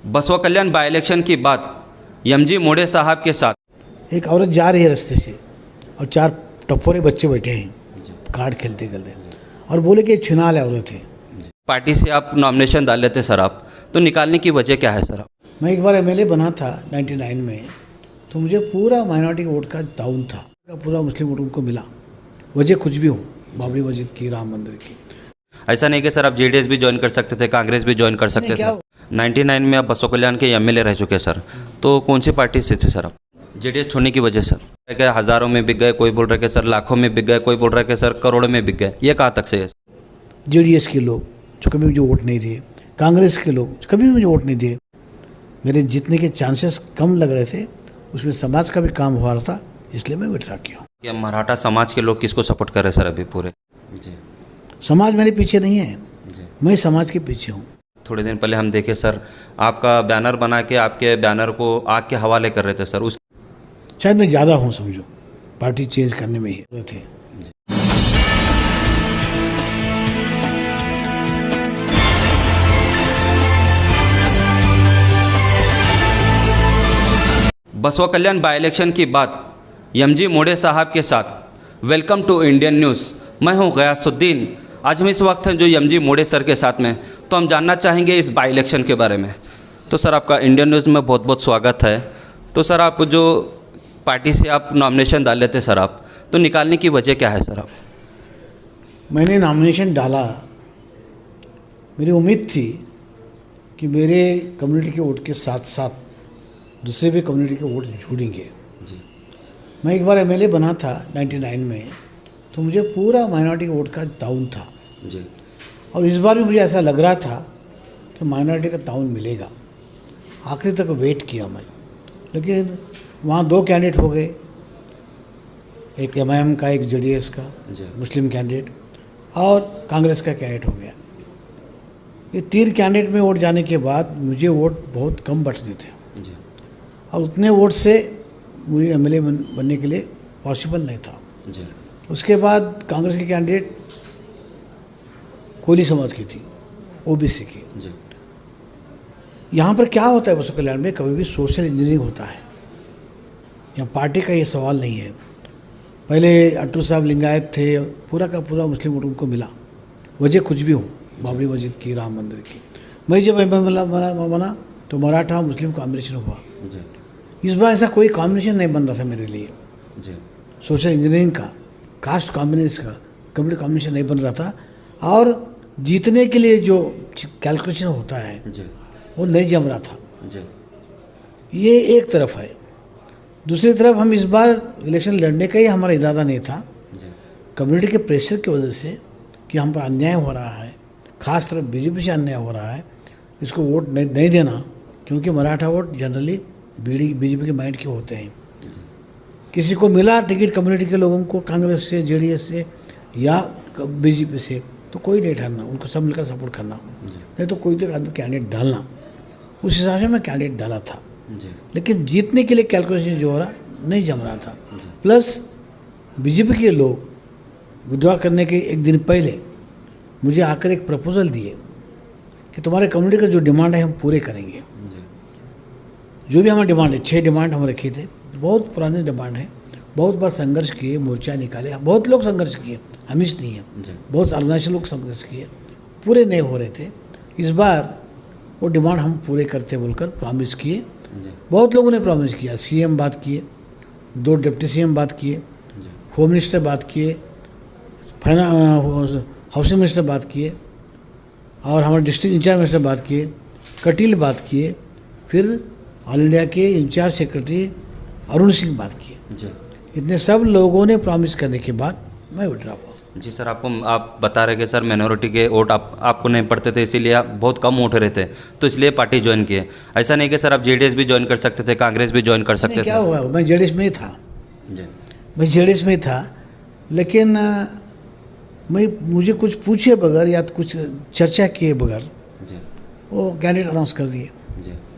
बसवा कल्याण by election की बात एमजी मोड़े साहब के साथ। एक औरत जा रही है रास्ते से और 4 टपोरे बच्चे बैठे हैं कार्ड खेलते खेलते और बोले कि छिनाल औरत है। पार्टी से आप नॉमिनेशन डाल लेते सर, आप तो निकालने की वजह क्या है सर? मैं एक बार एमएलए बना था 99 में, तो मुझे पूरा माइनॉरिटी वोट का ताउन था, पूरा मुस्लिम वोट उनको मिला, वजह कुछ भी हो, बाबरी मस्जिद की, राम मंदिर की। ऐसा नहीं कि सर आप जेडीएस भी ज्वाइन कर सकते थे, कांग्रेस भी ज्वाइन कर सकते थे। 99 में आप बसवा कल्याण के एमएलए रह चुके सर, तो कौन सी पार्टी से थे सर आप? जेडीएस छोड़ने की वजह सर? क्या हज़ारों में बिक गए, कोई बोल रहा है कि सर लाखों में बिक गए, कोई बोल रहा है कि सर करोड़ों में बिक गए, ये कहाँ तक से है? जेडीएस के लोग जो कभी मुझे वोट नहीं दिए, कांग्रेस के लोग जो कभी भी मुझे वोट नहीं दिए, मेरे जीतने के चांसेस कम लग रहे थे, उसमें समाज का भी काम हो रहा था, इसलिए मैं विड्रॉ किया हूँ। क्या मराठा समाज के लोग किसको सपोर्ट कर रहे हैं सर अभी पूरे? जी, समाज मेरे पीछे नहीं है, मैं समाज के पीछे हूँ। थोड़े दिन पहले हम देखे सर, आपका बैनर बना के आपके बैनर को आग के हवाले कर रहे थे सर, उस शायद मैं ज़्यादा हूँ, समझो पार्टी चेंज करने में ही थे। बसवा कल्याण बाई इलेक्शन की बात एमजी मोड़े साहब के साथ। वेलकम टू इंडियन न्यूज़, मैं हूं गयासुद्दीन। आज हम इस वक्त हैं जो एमजी मोड़े सर के साथ में, तो हम जानना चाहेंगे इस बाई इलेक्शन के बारे में। तो सर आपका इंडियन न्यूज़ में बहुत बहुत स्वागत है। तो सर आप जो पार्टी से आप नॉमिनेशन डाल लेते सर, आप तो निकालने की वजह क्या है सर? आप मैंने नॉमिनेशन डाला, मेरी उम्मीद थी कि मेरे कम्युनिटी के वोट के साथ साथ दूसरे भी कम्युनिटी के वोट जुड़ेंगे। मैं एक बार एमएलए बना था 99 में, तो मुझे पूरा माइनॉरिटी वोट का ताउन था जी। और इस बार भी मुझे ऐसा लग रहा था कि माइनॉरिटी का ताउन मिलेगा। आखिरी तक वेट किया मैं, लेकिन वहाँ 2 कैंडिडेट हो गए, एक एमआईएम का, एक जेडीएस का मुस्लिम कैंडिडेट, और कांग्रेस का कैंडिडेट हो गया। ये 3 कैंडिडेट में वोट जाने के बाद मुझे वोट बहुत कम बचते थे और उतने वोट से मुझे एमएलए बनने के लिए पॉसिबल नहीं था जी। उसके बाद कांग्रेस की कैंडिडेट कोली समाज की थी, ओबीसी की जी। यहाँ पर क्या होता है बसवा कल्याण में, कभी भी सोशल इंजीनियरिंग होता है, यहाँ पार्टी का ये सवाल नहीं है। पहले अट्टू साहब लिंगायत थे, पूरा का पूरा मुस्लिम वोट उनको मिला, वजह कुछ भी हो, बाबरी मस्जिद की, राम मंदिर की। मैं जब एमएलए बना तो मराठा मुस्लिम कॉम्बिनेशन हुआ जी। इस बार ऐसा कोई कॉम्बिनेशन नहीं बन रहा था मेरे लिए जी। सोशल इंजीनियरिंग का, कास्ट कॉम्बिनेशन का, कम्युनिटी कॉम्बिनेशन नहीं बन रहा था, और जीतने के लिए जो कैलकुलेशन होता है जी, वो नहीं जम रहा था जी। ये एक तरफ है। दूसरी तरफ हम इस बार इलेक्शन लड़ने का ही हमारा इरादा नहीं था, कम्युनिटी के प्रेशर की वजह से कि हम पर अन्याय हो रहा है, खास तरफ बीजेपी से अन्याय हो रहा है, इसको वोट नहीं देना, क्योंकि मराठा वोट जनरली बीजेपी के माइंड के होते हैं। किसी को मिला टिकट कम्युनिटी के लोगों को, कांग्रेस से, जेडीएस से या बीजेपी से, तो कोई नहीं ठहरना, उनको सब मिलकर सपोर्ट करना, नहीं तो कोई तो आदमी कैंडिडेट डालना। उस हिसाब से मैं कैंडिडेट डाला था, लेकिन जीतने के लिए कैलकुलेशन जो हो रहा नहीं जम रहा था। प्लस बीजेपी के लोग विड्रॉ करने के एक दिन पहले मुझे आकर एक प्रपोजल दिए कि तुम्हारे कम्युनिटी का जो डिमांड है हम पूरे करेंगे। जो भी हमारी डिमांड है, 6 डिमांड हम रखे थे, बहुत पुरानी डिमांड है, बहुत बार संघर्ष किए, मोर्चा निकाले, बहुत लोग संघर्ष किए, हम ही नहीं हैं, बहुत ऑर्गेनाइजेशन लोग संघर्ष किए, पूरे नहीं हो रहे थे। इस बार वो डिमांड हम पूरे करते बोलकर प्रॉमिस किए। बहुत लोगों ने प्रॉमिस किया, सीएम बात किए, 2 डिप्टी सीएम बात किए, होम मिनिस्टर बात किए, हाउसिंग मिनिस्टर बात किए, और हमारे डिस्ट्रिक्ट इंचार्ज मिनिस्टर बात किए, कटील बात किए, फिर ऑल इंडिया के इंचार्ज सेक्रेटरी अरुण सिंह बात किए। इतने सब लोगों ने प्रॉमिस करने के बाद मैं विड्रॉ हुआ जी। सर आप बता रहे कि सर माइनॉरिटी के वोट आपको नहीं पड़ते थे, इसीलिए आप बहुत कम वोट रहे थे, तो इसलिए पार्टी ज्वाइन किए। ऐसा नहीं कि सर आप जेडीएस भी ज्वाइन कर सकते थे, कांग्रेस भी ज्वाइन कर सकते थे। क्या हुआ, मैं जेडीएस में ही था जी। मैं जेडीएस में ही था, लेकिन मुझे कुछ पूछे बगैर या कुछ चर्चा किए बगैर वो कैंडिडेट अनाउंस कर दिए,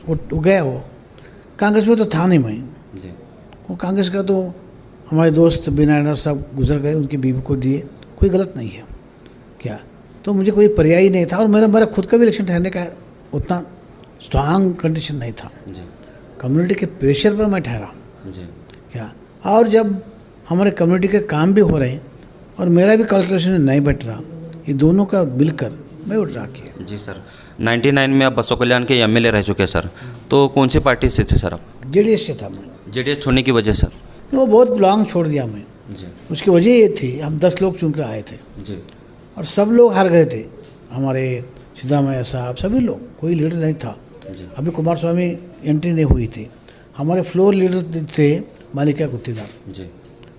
वो गया। वो कांग्रेस में तो था नहीं मैं जी। वो कांग्रेस का तो हमारे दोस्त बिनायनर साहब गुजर गए, उनकी बीवी को दिए, कोई गलत नहीं है क्या, तो मुझे कोई पर्याय नहीं था। और मेरा खुद का भी इलेक्शन ठहरने का उतना स्ट्रांग कंडीशन नहीं था। जी कम्युनिटी के प्रेशर पर मैं ठहरा जी क्या। और जब हमारे कम्युनिटी के काम भी हो रहे हैं और मेरा भी कैलकुलेशन नहीं बैठ रहा, ये दोनों का मिलकर मैं विड्रॉ किया। जी सर, 99 में आप बसव कल्याण के एमएलए रह चुके हैं सर, तो कौन सी पार्टी से थे सर आप? जेडीएस से था मैं। जेडीएस छोड़ने की वजह सर? वो बहुत लॉन्ग छोड़ दिया मैं। जी उसकी वजह ये थी, हम 10 लोग चुन कर आए थे जी और सब लोग हार गए थे। हमारे सिद्धामैया साहब सभी लोग, कोई लीडर नहीं था। जी अभी कुमार स्वामी एंट्री नहीं हुई थी। हमारे फ्लोर लीडर थे मालिका गुत्तीदार, जी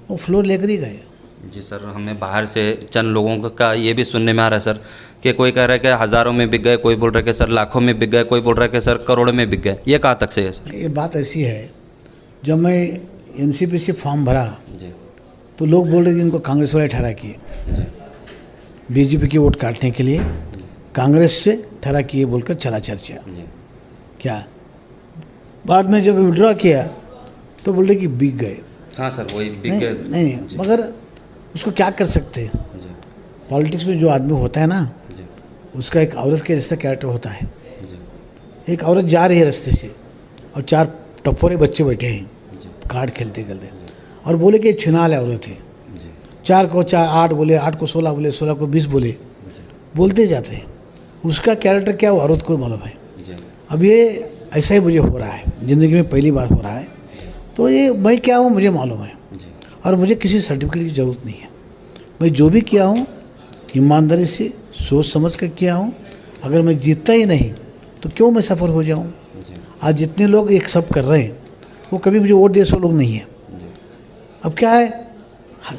वो फ्लोर लेकर ही गए। जी सर, हमें बाहर से चंद लोगों का ये भी सुनने में आ रहा है सर कि कोई कह रहा है कि हज़ारों में बिक गए, कोई बोल रहा है कि सर लाखों में बिक गए, कोई बोल रहा है कि सर करोड़ों में बिक गए। ये कहाँ तक से है सर? ये बात ऐसी है, जब मैं एनसीपीसी फॉर्म भरा जी तो लोग बोल रहे कि इनको कांग्रेस वाले ठहरा किए, जी बीजेपी की वोट काटने के लिए कांग्रेस से ठहरा किए बोलकर चला चर्चा। जी क्या बाद में जब विड्रॉ किया तो बोल रहे कि बिक गए। हाँ सर, वही बिक नहीं गए। नहीं, मगर उसको क्या कर सकते हैं। जी पॉलिटिक्स में जो आदमी होता है ना, जी उसका एक औरत के जैसा कैरेक्टर होता है। जी एक औरत जा रही है रास्ते से और 4 टपोरे बच्चे बैठे हैं जी कार्ड खेलते खेलते और बोले कि छिनाल औरत है। जी 4 को 8 बोले, 8 को 16 बोले, 16 को 20 बोले, बोलते जाते हैं। उसका कैरेक्टर क्या वो औरत को मालूम है। जी अब ये ऐसा ही मुझे हो रहा है, ज़िंदगी में पहली बार हो रहा है। तो ये मैं क्या हूँ मुझे मालूम है जी और मुझे किसी सर्टिफिकेट की ज़रूरत नहीं है। मैं जो भी किया हूँ ईमानदारी से सोच समझ कर किया हूँ। अगर मैं जीतता ही नहीं तो क्यों मैं सफ़र हो जाऊँ। जी आज जितने लोग एक सब कर रहे हैं वो कभी मुझे वोट दे सो लोग नहीं है। जी अब क्या है,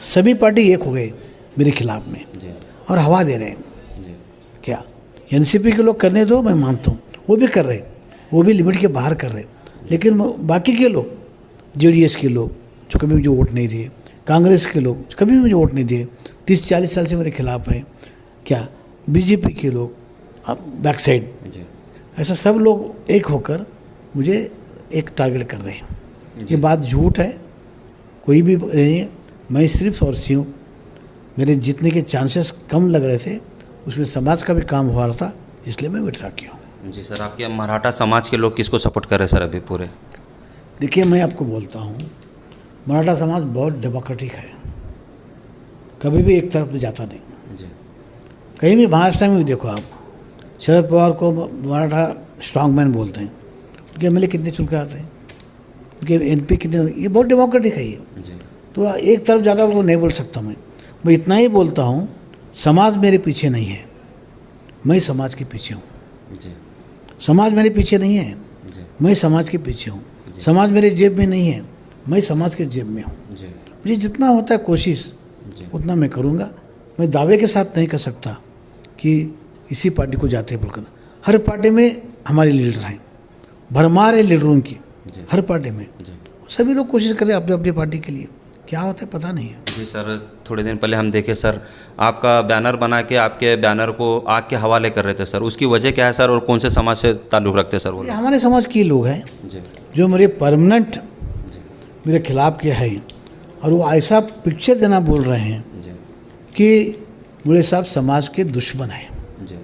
सभी पार्टी एक हो गए मेरे खिलाफ में जी और हवा दे रहे हैं। जी क्या एनसीपी के लोग करने दो, मैं मानता हूँ वो भी कर रहे हैं, वो भी लिमिट के बाहर कर रहे हैं। लेकिन बाकी के लोग, जेडीएस के लोग जो कभी मुझे वोट नहीं दिए, कांग्रेस के लोग जो कभी मुझे वोट नहीं दिए, 30-40 साल से मेरे खिलाफ हैं, क्या बीजेपी के लोग अब बैक साइड, जी ऐसा सब लोग एक होकर मुझे एक टारगेट कर रहे हैं। ये बात झूठ है, कोई भी नहीं है। मैं सिर्फ और सिर्फ मेरे जीतने के चांसेस कम लग रहे थे, उसमें समाज का भी काम हो रहा था, इसलिए मैं विड्रॉ किया हूँ। जी सर, आपके मराठा समाज के लोग किसको सपोर्ट कर रहे हैं सर अभी पूरे? देखिए मैं आपको बोलता हूँ, मराठा समाज बहुत डेमोक्रेटिक है, कभी भी एक तरफ तो जाता नहीं। जी कहीं भी महाराष्ट्र में भी देखो आप, शरद पवार को मराठा स्ट्रांग मैन बोलते हैं, उनके एमएलए कितने चुन के आते हैं, उनके एमपी कितने, ये बहुत डेमोक्रेटिक है ये। जी तो एक तरफ ज़्यादा लोग नहीं बोल सकता मैं इतना ही बोलता हूँ, समाज मेरे पीछे नहीं है, मैं समाज के पीछे हूँ। जी समाज मेरे पीछे नहीं है, जी मैं समाज के पीछे हूँ। समाज मेरे जेब में नहीं है, मैं समाज के जेब में हूँ। जी मुझे जितना होता है कोशिश जी उतना मैं करूँगा। मैं दावे के साथ नहीं कर सकता कि इसी पार्टी को जाते हैं बोलकर। हर पार्टी में हमारे लीडर हैं, भरमार है लीडरों की जी हर पार्टी में। जी सभी लोग कोशिश करें अपने अपनी पार्टी के लिए, क्या होता है पता नहीं है। जी सर, थोड़े दिन पहले हम देखे सर, आपका बैनर बना के आपके बैनर को आग के हवाले कर रहे थे सर, उसकी वजह क्या है सर, और कौन से समाज से ताल्लुक़ रखते हैं सर वो ये लोग? हमारे समाज के लोग हैं जी जो मेरे परमानेंट जी मेरे खिलाफ के हैं और वो ऐसा पिक्चर देना बोल रहे हैं जी कि मुझे साहब समाज के दुश्मन हैं। जी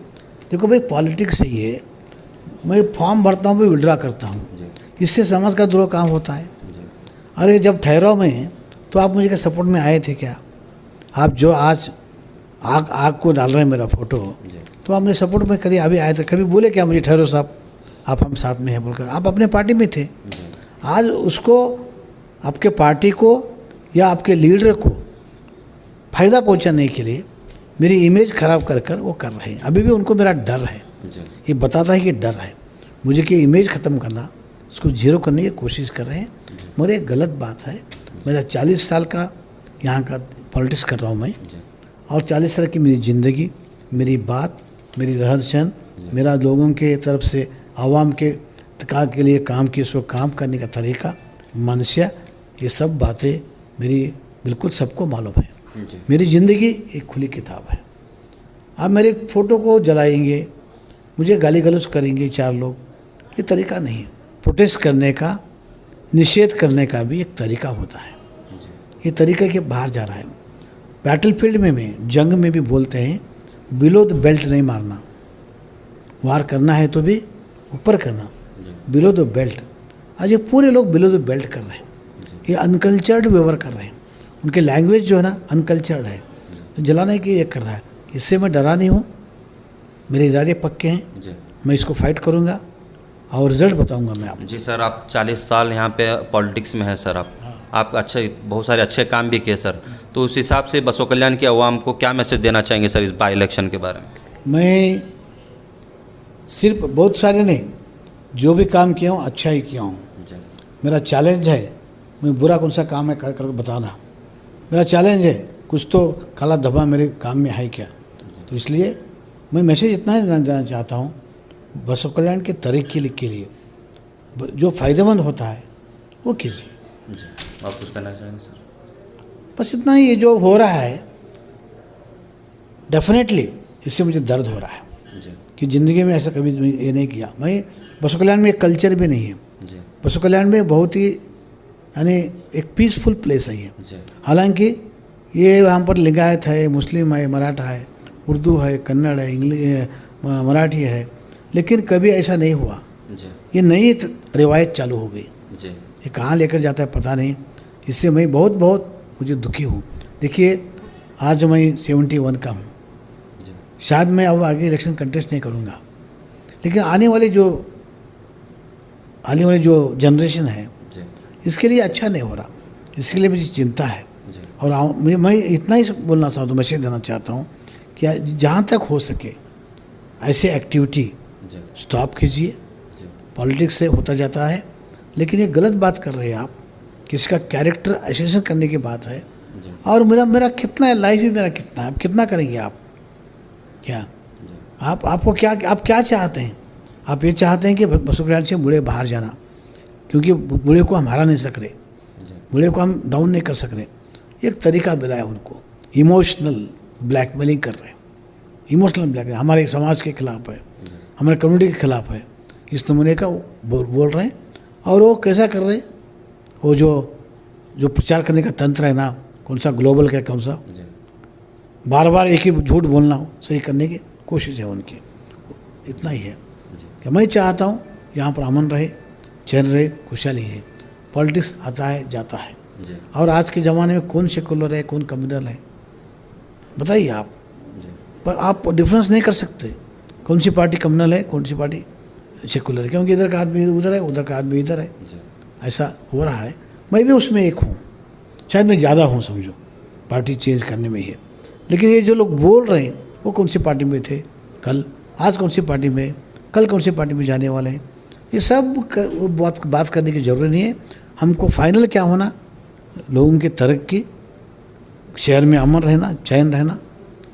देखो भाई पॉलिटिक्स है ये, मैं फॉर्म भरता हूँ भी विड्रॉ करता हूँ, जी इससे समाज का द्रोह काम होता है। जी अरे जब ठहराव में तो आप मुझे क्या सपोर्ट में आए थे क्या? आप जो आज आग को डाल रहे हैं मेरा फोटो, जी तो आपने सपोर्ट में कभी अभी आए थे, कभी बोले क्या मुझे ठहरो साहब आप हम साथ में हैं बोलकर? आप अपने पार्टी में थे। जी आज उसको आपके पार्टी को या आपके लीडर को फ़ायदा पहुंचाने के लिए मेरी इमेज ख़राब कर कर वो कर रहे हैं। अभी भी उनको मेरा डर है, जी ये बताता है कि डर है मुझे कि इमेज ख़त्म करना, उसको जीरो करने की कोशिश कर रहे हैं। मगर ये गलत बात है। मेरा 40 साल का यहाँ का पॉलिटिक्स कर रहा हूँ मैं, जी और 40 साल की मेरी ज़िंदगी, मेरी बात, मेरी रहन सहन, मेरा लोगों के तरफ से आवाम के के लिए काम की, उसको काम करने का तरीका, मनसिया, ये सब बातें मेरी बिल्कुल सबको मालूम है। जी मेरी ज़िंदगी एक खुली किताब है। आप मेरे फ़ोटो को जलाएंगे, मुझे गाली गलौज करेंगे 4 लोग, ये तरीका नहीं है। प्रोटेस्ट करने का, निषेध करने का भी एक तरीका होता है, ये तरीका के बाहर जा रहा है। बैटलफील्ड में जंग में भी बोलते हैं बिलो द बेल्ट नहीं मारना, वार करना है तो भी ऊपर करना, बिलो द बेल्ट। आज ये पूरे लोग बिलो द बेल्ट कर रहे हैं, ये अनकल्चर्ड व्यवहार कर रहे हैं, उनके लैंग्वेज जो है ना अनकल्चर्ड है, जलाने की ये कर रहा है। इससे मैं डरा नहीं हूँ, मेरे इरादे पक्के हैं, मैं इसको फाइट करूँगा और रिजल्ट बताऊँगा मैं आपको। जी सर, आप 40 साल यहाँ पे पॉलिटिक्स में हैं सर। आप अच्छे बहुत सारे अच्छे काम भी किए सर, तो उस हिसाब से बसव कल्याण की आवाम को क्या मैसेज देना चाहेंगे सर इस बाई इलेक्शन के बारे में? मैं सिर्फ बहुत सारे नहीं, जो भी काम किया हूँ अच्छा ही किया हूँ। मेरा चैलेंज है, मैं बुरा कौन सा काम है कर बताना, मेरा चैलेंज है, कुछ तो काला धब्बा मेरे काम में है क्या। तो इसलिए मैं मैसेज इतना ही देना चाहता हूँ, बसव कल्याण के तरक्की के लिए जो फ़ायदेमंद होता है वो कीजिए। आप कुछ कहना चाहेंगे सर? बस इतना ही, ये जो हो रहा है डेफिनेटली इससे मुझे दर्द हो रहा है कि ज़िंदगी में ऐसा कभी ये नहीं किया। मैं बसव कल्याण में एक कल्चर भी नहीं है, बसव कल्याण में बहुत ही यानी एक पीसफुल प्लेस है ये। हालांकि ये यहाँ पर लिंगायत है, मुस्लिम है, मराठा है, उर्दू है, कन्नड़ है, इंग्लिश मराठी है, लेकिन कभी ऐसा नहीं हुआ। ये नई रिवायत चालू हो गई, ये कहाँ लेकर जाता है पता नहीं। इससे मैं बहुत मुझे दुखी हूँ। देखिए आज मैं 71 का हूँ, शायद मैं अब आगे इलेक्शन कंटेस्ट नहीं करूँगा, लेकिन आने वाली जो जनरेशन है इसके लिए अच्छा नहीं हो रहा, इसके लिए मुझे चिंता है। और मैं इतना ही बोलना चाहता हूँ, मैसेज देना चाहता हूँ कि जहाँ तक हो सके ऐसे एक्टिविटी स्टॉप कीजिए। पॉलिटिक्स से होता जाता है, लेकिन ये गलत बात कर रहे हैं आप, किसी का कैरेक्टर एसेसन करने की बात है। और मेरा कितना है, लाइफ ही मेरा कितना है, आप कितना करेंगे आप क्या? आपको क्या, आप क्या चाहते हैं? आप ये चाहते हैं कि बसव कल्याण से बूढ़े बाहर जाना, क्योंकि बूढ़े को हम हरा नहीं सक रहे, बूढ़े को हम डाउन नहीं कर सक रहे। एक तरीका मिला है उनको, इमोशनल ब्लैकमेलिंग कर रहे हैं, इमोशनल ब्लैकमेलिंग हमारे समाज के खिलाफ है, हमारे कम्युनिटी के खिलाफ है, इस नमूने का बोल रहे हैं। और वो कैसा कर रहे हैं, वो जो प्रचार करने का तंत्र है ना, कौन सा ग्लोबल का, कौन सा बार बार एक ही झूठ बोलना हो, सही करने की कोशिश है उनकी। इतना ही है कि मैं चाहता हूँ यहाँ पर अमन रहे, चैन रहे, खुशहाली है। पॉलिटिक्स आता है जाता है, और आज के ज़माने में कौन सेकुलर है कौन कम्युनल है बताइए आप। पर आप डिफरेंस नहीं कर सकते कौन सी पार्टी कम्युनल है कौन सी पार्टी सेकुलर है, क्योंकि इधर का आदमी उधर है, उधर का आदमी इधर है। ऐसा हो रहा है, मैं भी उसमें एक हूँ, शायद मैं ज़्यादा हूँ समझो, पार्टी चेंज करने में ही है। लेकिन ये जो लोग बोल रहे हैं वो कौन सी पार्टी में थे कल, आज कौन सी पार्टी में, कल कौन सी पार्टी में जाने वाले हैं, ये सब बात करने की ज़रूरत नहीं है। हमको फाइनल क्या होना, लोगों की तरक्की, शहर में अमन रहना, चैन रहना,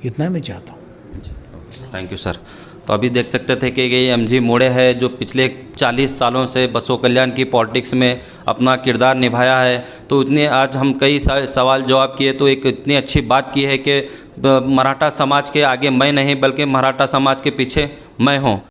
इतना मैं चाहता हूँ। Thank you sir. तो अभी देख सकते थे कि ये एमजी मोड़े है जो पिछले 40 सालों से बसव कल्याण की पॉलिटिक्स में अपना किरदार निभाया है। तो इतने आज हम कई सवाल जवाब किए, तो एक इतनी अच्छी बात की है कि मराठा समाज के आगे मैं नहीं बल्कि मराठा समाज के पीछे मैं हूँ।